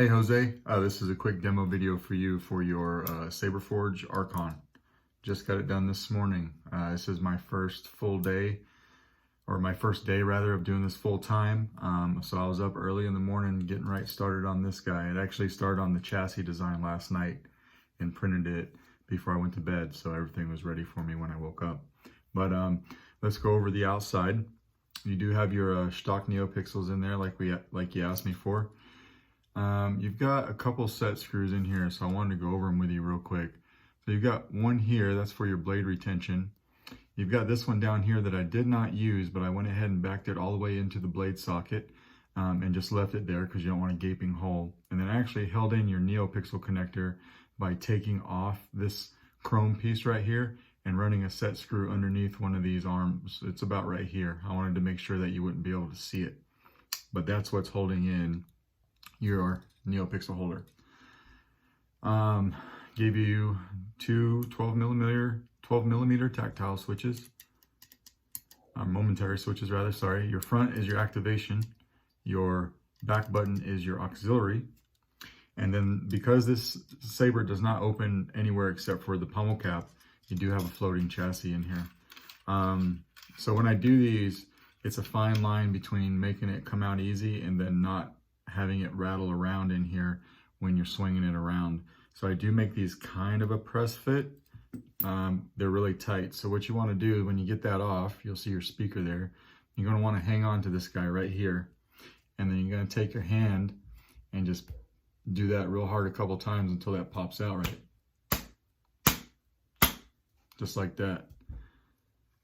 Hey Jose, this is a quick demo video for you for your Saberforge Archon. Just got it done this morning. This is my first full day, or my first day rather, of doing this full time. So I was up early in the morning getting right started on this guy. It actually started on the chassis design last night and printed it before I went to bed, so everything was ready for me when I woke up. But let's go over the outside. You do have your Shtok Neopixels in there like you asked me for. You've got a couple set screws in here, so I wanted to go over them with you real quick. So you've got one here, that's for your blade retention. You've got this one down here that I did not use, but I went ahead and backed it all the way into the blade socket and just left it there because you don't want a gaping hole. And then I actually held in your Neopixel connector by taking off this chrome piece right here and running a set screw underneath one of these arms. It's about right here. I wanted to make sure that you wouldn't be able to see it, but that's what's holding in your Neopixel holder. Gave you two 12 millimeter tactile switches, momentary switches rather, sorry. Your front is your activation, your back button is your auxiliary, and then because this Saber does not open anywhere except for the pommel cap, you do have a floating chassis in here. So when I do these, it's a fine line between making it come out easy and then not having it rattle around in here when you're swinging it around. So I do make these kind of a press fit. They're really tight. So what you want to do when you get that off, you'll see your speaker there. You're going to want to hang on to this guy right here. And then you're going to take your hand and just do that real hard a couple times until that pops out right. Just like that.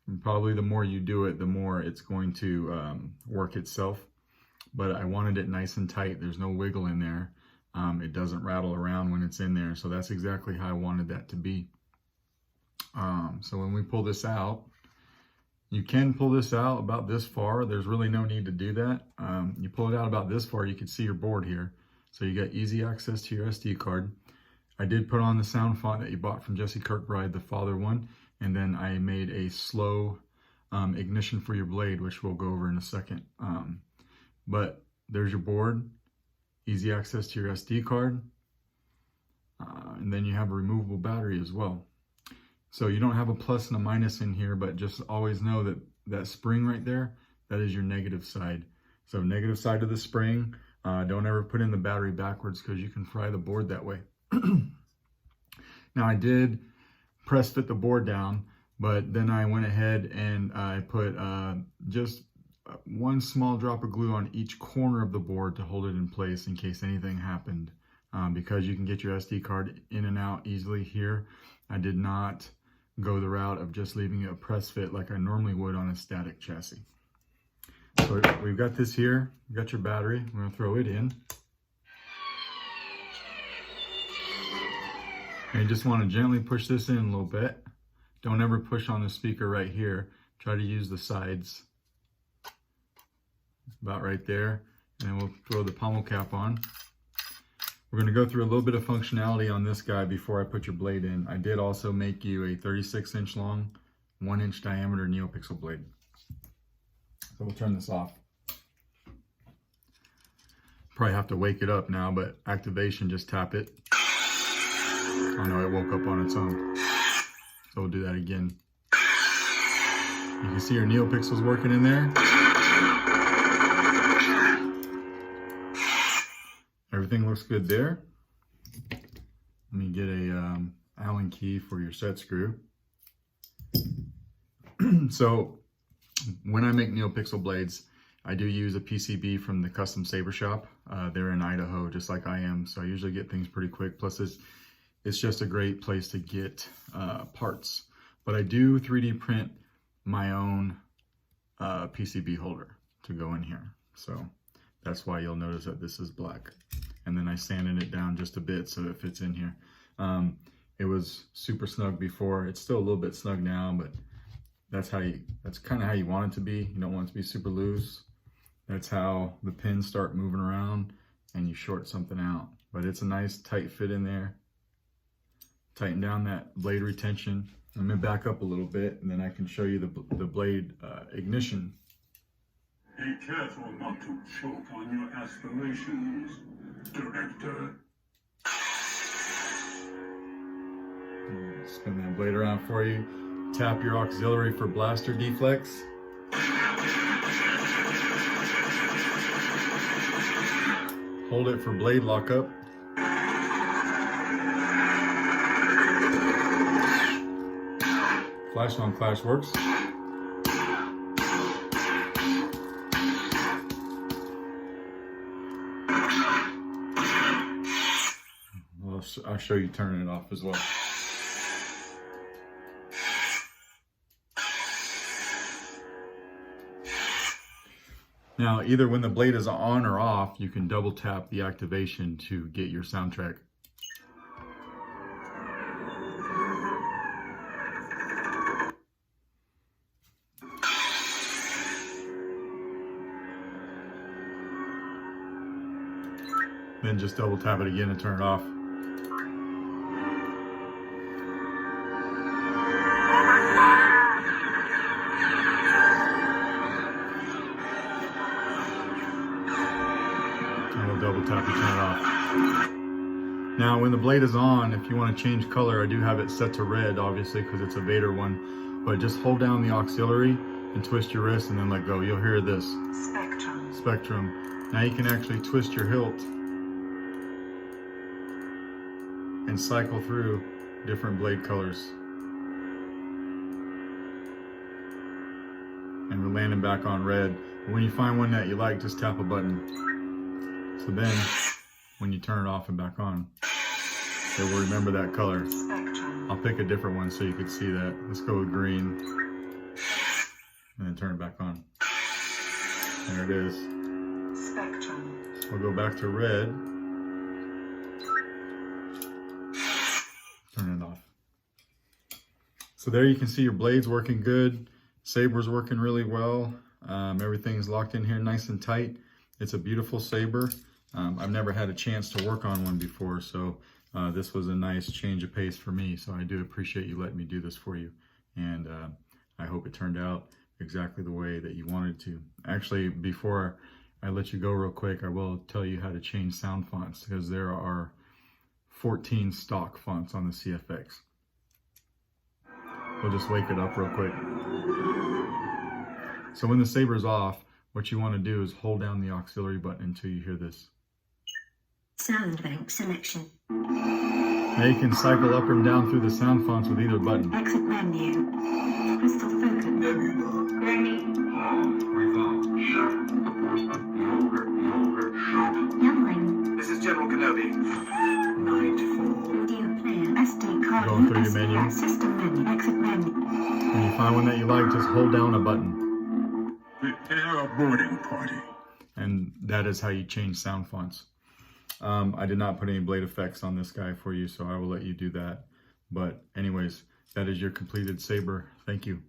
And probably the more you do it, the more it's going to work itself. But I wanted it nice and tight. There's no wiggle in there. It doesn't rattle around when it's in there. So that's exactly how I wanted that to be. So when we pull this out, you can pull this out about this far. There's really no need to do that. You pull it out about this far, you can see your board here. So you got easy access to your SD card. I did put on the sound font that you bought from Jesse Kirkbride, the father one. And then I made a slow ignition for your blade, which we'll go over in a second. But there's your board, easy access to your SD card, and then you have a removable battery as well. So you don't have a plus and a minus in here, but just always know that that spring right there, that is your negative side. So negative side of the spring, don't ever put in the battery backwards because you can fry the board that way. Now I did press fit the board down, but then I went ahead and I put just one small drop of glue on each corner of the board to hold it in place in case anything happened. Because you can get your SD card in and out easily here, I did not go the route of just leaving it a press fit like I normally would on a static chassis. So we've got this here, we've got your battery, we're going to throw it in. And you just want to gently push this in a little bit. Don't ever push on the speaker right here. Try to use the sides. About right there, and then we'll throw the pommel cap on. We're going to go through a little bit of functionality on this guy before I put your blade in. I did also make you a 36-inch long, 1-inch diameter Neopixel blade. So we'll turn this off. Probably have to wake it up now, but activation, just tap it. Oh no, it woke up on its own. So we'll do that again. You can see your Neopixels working in there. Everything looks good there. Let me get a Allen key for your set screw. So when I make Neopixel blades, I do use a PCB from the Custom Saber shop. They're in Idaho, just like I am. So I usually get things pretty quick. Plus it's just a great place to get parts. But I do 3D print my own PCB holder to go in here. So that's why you'll notice that this is black. And then I sanded it down just a bit so it fits in here. It was super snug before. It's still a little bit snug now, but that's kind of how you want it to be. You don't want it to be super loose. That's how the pins start moving around and you short something out. But it's a nice tight fit in there. Tighten down that blade retention. I'm gonna back up a little bit and then I can show you the blade ignition. Be careful not to choke on your aspirations. Director. Spin that blade around for you. Tap your auxiliary for blaster deflex. Hold it for blade lockup. Flash on flash works. I'll show you turning it off as well. Now, either when the blade is on or off, you can double tap the activation to get your soundtrack. Then just double tap it again and turn it off. And we'll double tap and turn it off. Now when the blade is on, if you want to change color, I do have it set to red, obviously, because it's a Vader one. But just hold down the auxiliary and twist your wrist and then let go. You'll hear this. Spectrum. Now you can actually twist your hilt and cycle through different blade colors. And we're landing back on red. When you find one that you like, just tap a button. So then, when you turn it off and back on, it will remember that color. I'll pick a different one so you can see that. Let's go with green. And then turn it back on. There it is. We'll go back to red. Turn it off. So there you can see your blades working good. Saber's working really well. Everything's locked in here nice and tight. It's a beautiful saber. I've never had a chance to work on one before, so this was a nice change of pace for me. So I do appreciate you letting me do this for you. And I hope it turned out exactly the way that you wanted to. Actually, before I let you go real quick, I will tell you how to change sound fonts, because there are 14 stock fonts on the CFX. We'll just wake it up real quick. So when the saber's off, what you want to do is hold down the auxiliary button until you hear this. Sound bank selection. Now you can cycle up and down through the sound fonts with either button. Exit menu. Crystal focus. Numbering. This is General Kenobi. Night 4. Audio player. SD card. Going through your menu. System menu. Exit menu. When you find one that you like, just hold down a button. Prepare a boarding party. And that is how you change sound fonts. I did not put any blade effects on this guy for you, so I will let you do that. But anyways, that is your completed saber. Thank you.